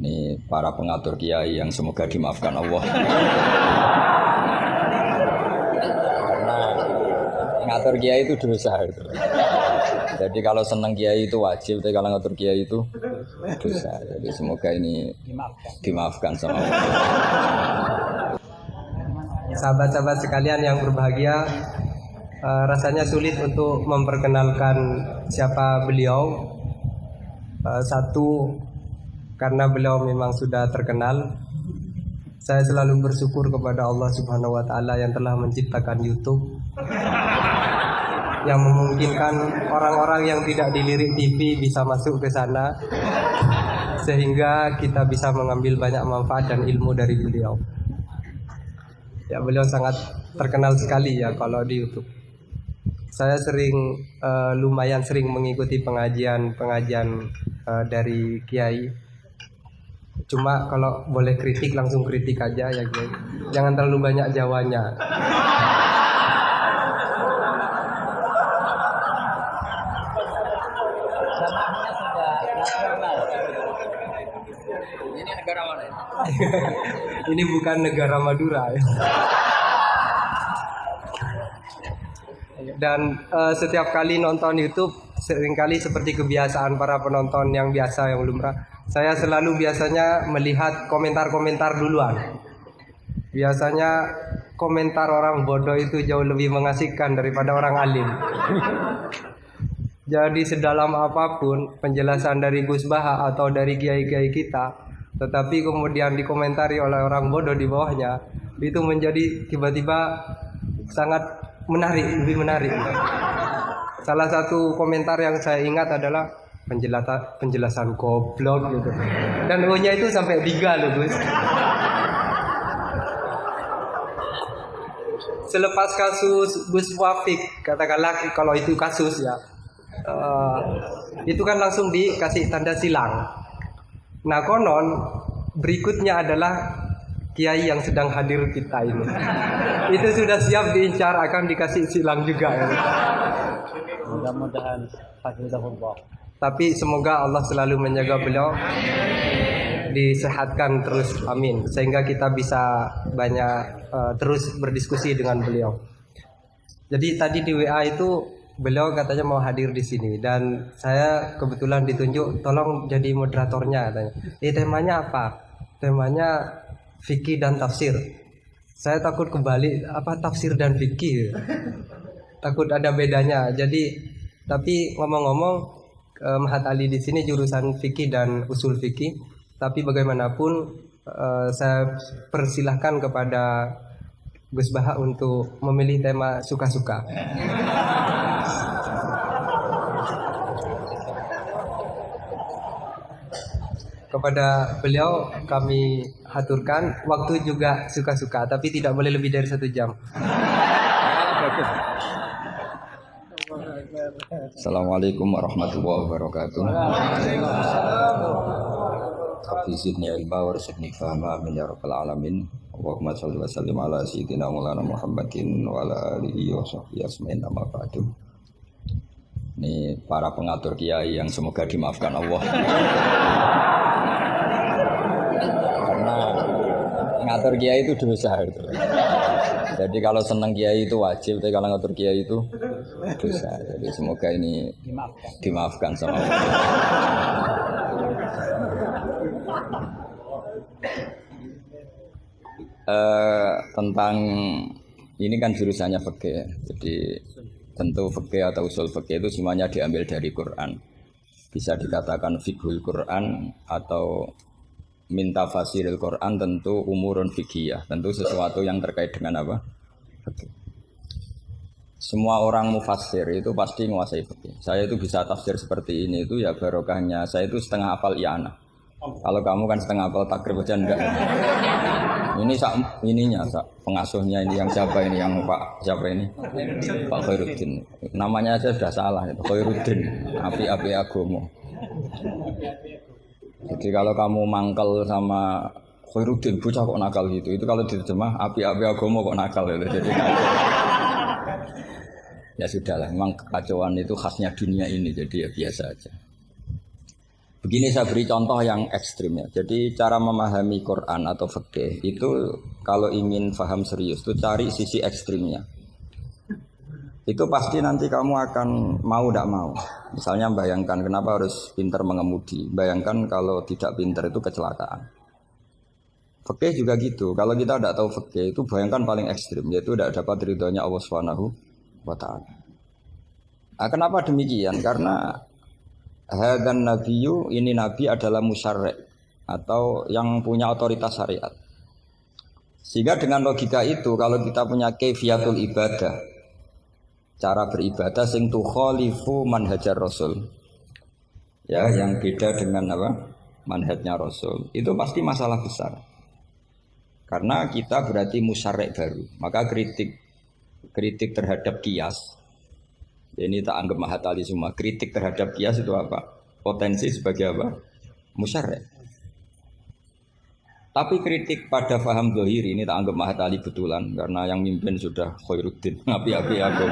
Ini para pengatur kiai yang semoga dimaafkan Allah. Karena ngatur kiai itu dosa itu. Jadi kalau senang kiai itu wajib, tapi kalau ngatur kiai itu dosa. Jadi semoga ini dimaafkan sama Allah. Sahabat-sahabat sekalian yang berbahagia, rasanya sulit untuk memperkenalkan siapa beliau. Satu, karena beliau memang sudah terkenal. Saya selalu bersyukur kepada Allah Subhanahu wa taala yang telah menciptakan YouTube, yang memungkinkan orang-orang yang tidak dilirik TV bisa masuk ke sana, sehingga kita bisa mengambil banyak manfaat dan ilmu dari beliau. Ya, beliau sangat terkenal sekali ya kalau di YouTube. Saya lumayan sering mengikuti pengajian dari kiai. Cuma kalau boleh kritik langsung kritik aja ya kiai. Jangan terlalu banyak jawanya. Ini negara mana? Ini bukan negara Madura ya. Dan setiap kali nonton YouTube, seringkali seperti kebiasaan para penonton yang biasa, yang lumrah, saya selalu biasanya melihat komentar-komentar duluan. Biasanya komentar orang bodoh itu jauh lebih mengasihkan daripada orang alim. Jadi sedalam apapun penjelasan dari Gus Baha atau dari kiai-kiai kita, tetapi kemudian dikomentari oleh orang bodoh di bawahnya, itu menjadi tiba-tiba sangat menarik, lebih menarik. Salah satu komentar yang saya ingat adalah penjelasan goblok gitu. Dan O-nya itu sampai 3 loh Gus. Selepas kasus Gus Wafik, katakanlah kalau itu kasus ya, itu kan langsung dikasih tanda silang. Nah konon berikutnya adalah kiai yang sedang hadir kita ini. Itu sudah siap diincar, akan dikasih silang juga ya. Mudah-mudahan hafizahullah. Tapi semoga Allah selalu menjaga beliau, disehatkan terus, amin. Sehingga kita bisa banyak terus berdiskusi dengan beliau. Jadi tadi di WA itu beliau katanya mau hadir di sini dan saya kebetulan ditunjuk tolong jadi moderatornya katanya. Temanya apa? Temanya fikih dan tafsir. Saya takut kebalik, apa tafsir dan fikih. Takut ada bedanya. Jadi tapi ngomong-ngomong Mahat Ali di sini jurusan fikih dan usul fikih. Tapi bagaimanapun saya persilahkan kepada Gus Baha untuk memilih tema suka-suka. Kepada beliau kami haturkan waktu juga suka-suka, tapi tidak boleh lebih dari 1 jam. Assalamualaikum warahmatullahi wabarakatuh. Rabbi zidni ilma warzuqni fahma amin ya rabbal alamin. Allahumma shalli wa sallim ala sayyidina Maulana Muhammadin wa ala alihi wa sahbihi ajmain, amma ba'du. Ini para pengatur kiai yang semoga dimaafkan Allah. Karena ngatur kiai itu dosa itu. Jadi kalau senang kiai itu wajib, tapi kalau ngatur kiai itu dosa. Jadi semoga ini dimaafkan sama Allah. Tentang ini kan jurusannya fikih. Jadi tentu fikih atau usul fikih itu semuanya diambil dari Quran. Bisa dikatakan fiqhul Quran atau minta fasiril Quran, tentu umurun fikih, tentu sesuatu yang terkait dengan apa? Fikih. Semua orang mufassir itu pasti menguasai fikih. Saya itu bisa tafsir seperti ini itu ya barokahnya. Saya itu setengah hafal i'anah. Kalau kamu kan setengah hafal takrib aja enggak. Ini pengasuhnya ini yang siapa ini, yang Pak siapa ini? Pak Khairuddin. Namanya aja sudah salah itu, Khairuddin. Api-api agomo. Jadi kalau kamu mangkel sama Khairuddin, bocah kok nakal gitu. Itu kalau diterjemah api-api agomo kok nakal gitu. Jadi ya sudahlah, memang kekacauan itu khasnya dunia ini, jadi ya biasa aja. Begini saya beri contoh yang ekstrim ya. Jadi cara memahami Quran atau fikih itu kalau ingin paham serius itu cari sisi ekstrimnya. Itu pasti nanti kamu akan mau tidak mau. Misalnya bayangkan kenapa harus pintar mengemudi. Bayangkan kalau tidak pintar itu kecelakaan. Fikih juga gitu. Kalau kita tidak tahu fikih itu bayangkan paling ekstrim yaitu tidak dapat ridhonya Allah Subhanahu wa taala. Nah, kenapa demikian? Karena hadan nabiyyu ini nabi adalah musyarri' atau yang punya otoritas syariat. Sehingga dengan logika itu kalau kita punya kaifiyatul ibadah, cara beribadah sing tukhalifu manhajar rasul. Ya, yang beda dengan apa? Manhajnya rasul. Itu pasti masalah besar. Karena kita berarti musyarri' baru. Maka kritik terhadap kias. Ini tak anggap mahatali semua. Kritik terhadap kias itu apa? Potensi sebagai apa? Musyarri'. Tapi kritik pada faham zahiri ini tak anggap mahatali betulan karena yang mimpin sudah Khairuddin. Api-api aku.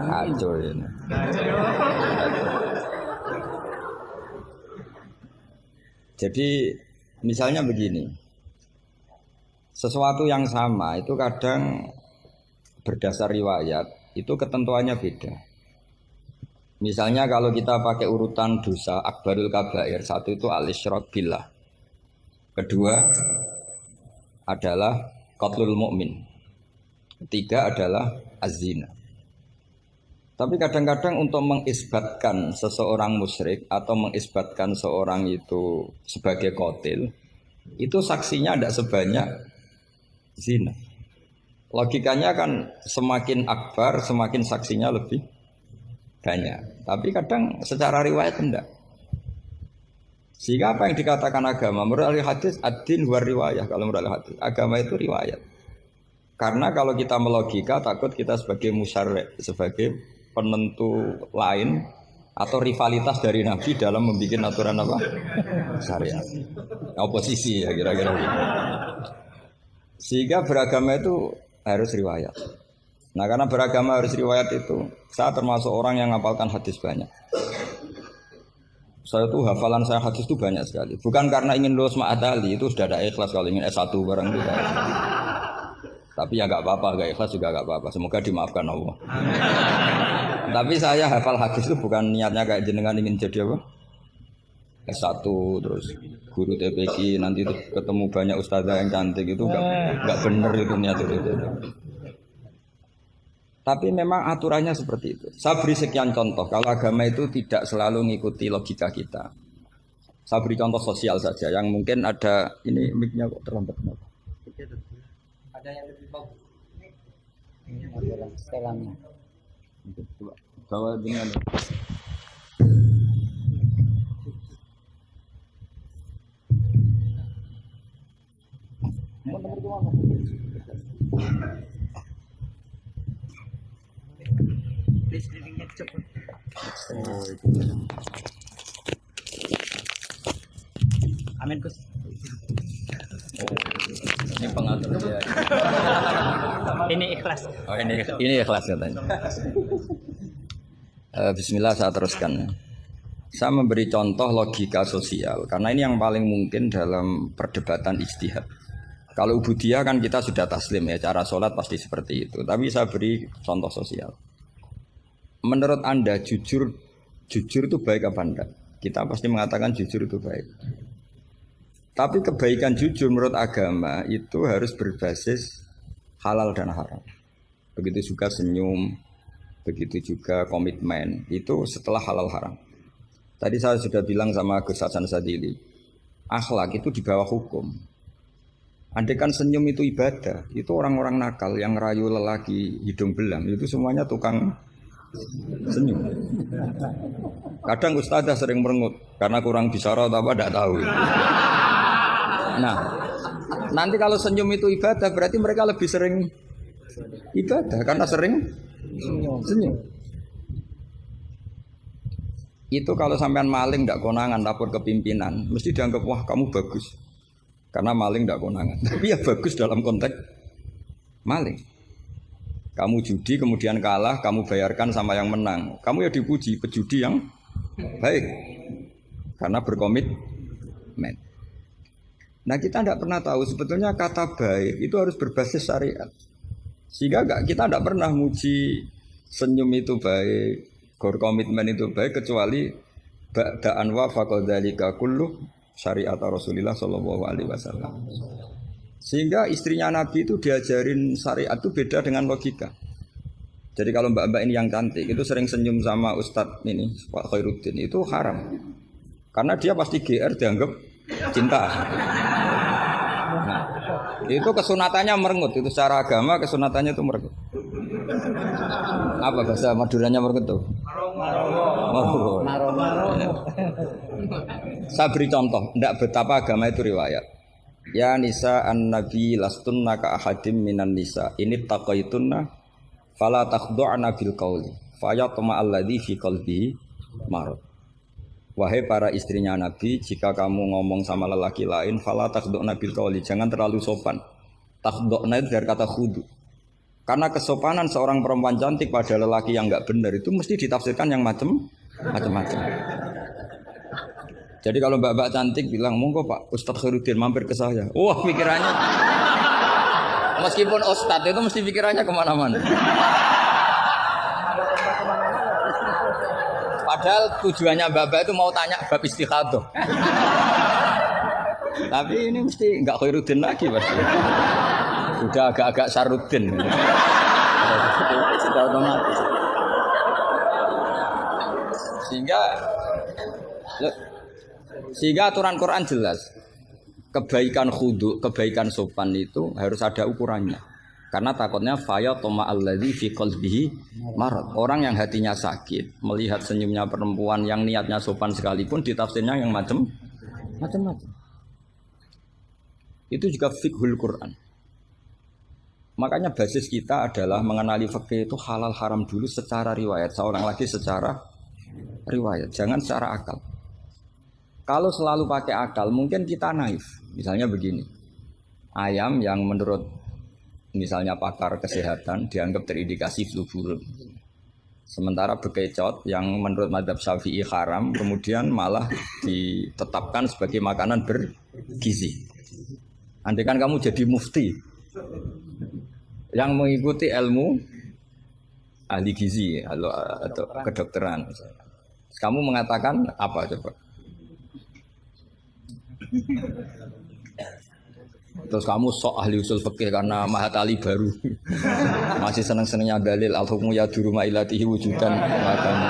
Kacau ini. Jadi misalnya begini. Sesuatu yang sama itu kadang berdasar riwayat itu ketentuannya beda. Misalnya kalau kita pakai urutan dosa akbarul kabair, satu itu al-isyrak billah. Kedua adalah qatlul mu'min. Ketiga adalah az-zina. Tapi kadang-kadang untuk mengisbatkan seseorang musyrik atau mengisbatkan seorang itu sebagai qatil, itu saksinya tidak sebanyak zina. Logikanya kan semakin akbar, semakin saksinya lebih banyak. Tapi kadang secara riwayat tidak. Sehingga apa yang dikatakan agama menurut ahli hadis ad-din huwa riwayah. Kalau menurut ahli hadis agama itu riwayat. Karena kalau kita melogika takut kita sebagai musyarri', sebagai penentu lain atau rivalitas dari Nabi dalam membuat aturan apa? Syariat. Oposisi ya kira-kira gitu. Sehingga beragama itu harus riwayat. Nah karena beragama harus riwayat itu, saya termasuk orang yang ngapalkan hadis banyak. Saya tuh hafalan saya hadis itu banyak sekali. Bukan karena ingin lulus ma'adali, itu sudah ada ikhlas kalau ingin S1 barang itu. Tapi ya nggak apa-apa, nggak ikhlas juga nggak apa-apa. Semoga dimaafkan Allah. Tapi saya hafal hadis itu bukan niatnya kayak jenengan ingin jadi apa? S1 terus guru TPQ nanti itu ketemu banyak ustazah yang cantik itu nggak bener itu niat itu. Tapi memang aturannya seperti itu. Saya beri sekian contoh. Kalau agama itu tidak selalu mengikuti logika kita. Saya beri contoh sosial saja. Yang mungkin ada ini mic-nya kok terlambat. Ada yang lebih bagus. Ini adalah setelannya. Bawa dengan oh, itu. Amin Gus. Oh, ini pengatur dia. Ini ikhlas. Oh ini ikhlas katanya. Bismillah saya teruskan. Saya memberi contoh logika sosial karena ini yang paling mungkin dalam perdebatan ijtihad. Kalau ubudiyah kan kita sudah taslim ya, cara sholat pasti seperti itu. Tapi saya beri contoh sosial. Menurut Anda jujur itu baik apa enggak? Kita pasti mengatakan jujur itu baik. Tapi kebaikan jujur menurut agama itu harus berbasis halal dan haram. Begitu juga senyum, begitu juga komitmen. Itu setelah halal haram. Tadi saya sudah bilang sama Gus Hasan Sadili, akhlak itu di bawah hukum. Andai kan senyum itu ibadah, itu orang-orang nakal yang rayu lelaki hidung belang, itu semuanya tukang senyum. Kadang ustadzah sering merengut karena kurang bicara atau apa tidak tahu. Nah, nanti kalau senyum itu ibadah berarti mereka lebih sering ibadah karena sering senyum. Itu kalau sampean maling tidak konangan lapor ke pimpinan, mesti dianggap wah kamu bagus. Karena maling tidak konangan. Tapi ya bagus dalam konteks maling. Kamu judi kemudian kalah, kamu bayarkan sama yang menang. Kamu ya dipuji, pejudi yang baik. karena berkomitmen. Nah kita tidak pernah tahu sebetulnya kata baik itu harus berbasis syariat. Sehingga kita tidak pernah muji senyum itu baik, berkomitmen itu baik kecuali ba'da'an wa faqadzalika kullu syariat Rasulullah sallallahu alaihi wasallam. Sehingga istrinya Nabi itu diajarin syariat itu beda dengan logika. Jadi kalau mbak-mbak ini yang cantik itu sering senyum sama Ustadz ini Pak Khairuddin itu haram. Karena dia pasti GR dianggap cinta. Nah, itu kesunatannya merengut. Itu secara agama kesunatannya itu merengut. Apa bahasa Maduranya merengut tuh? Saya beri contoh, tidak betapa agama itu riwayat. Ya nisa an-nabi lastunna ka ahadim minan nisa. Ini taqaitunna fala takhdu'na bil qauli fayatma alladhi fi qalbihi marad. Wahai para istrinya Nabi, jika kamu ngomong sama lelaki lain fala takhdu'na bil qauli, jangan terlalu sopan. Takhdu'na itu dari kata khudu. Karena kesopanan seorang perempuan cantik pada lelaki yang enggak benar itu mesti ditafsirkan yang macam-macam. Jadi kalau mbak-mbak cantik bilang, "Monggo Pak Ustadz Khairuddin mampir ke saya." Wah, pikirannya meskipun ustadz itu mesti pikirannya kemana-mana. Padahal tujuannya mbak-mbak itu mau tanya bab istikhadah. Tapi ini mesti enggak Khairuddin lagi pasti. Udah agak-agak Saruddin. Sudah otomatis. Sehingga aturan Quran jelas. Kebaikan khudu, kebaikan sopan itu harus ada ukurannya. Karena takutnya faya toma alladzi fi qalbihi marad. Orang yang hatinya sakit melihat senyumnya perempuan yang niatnya sopan sekalipun ditafsirnya yang macam-macam. Itu juga fiqhul Quran. Makanya basis kita adalah mengenali fikih itu halal haram dulu secara riwayat. Seorang lagi secara riwayat, jangan secara akal. Kalau selalu pakai akal, mungkin kita naif. Misalnya begini, ayam yang menurut misalnya pakar kesehatan dianggap terindikasi flu burung. Sementara bekecot yang menurut madzhab Syafi'i haram, kemudian malah ditetapkan sebagai makanan bergizi. Andai kan kamu jadi mufti yang mengikuti ilmu ahli gizi atau kedokteran, kamu mengatakan apa coba? Terus kamu sok ahli usul fikih karena Mahatali baru masih seneng-senengnya dalil al-hukmu yaduru ma'ilatihi wujudan makamu.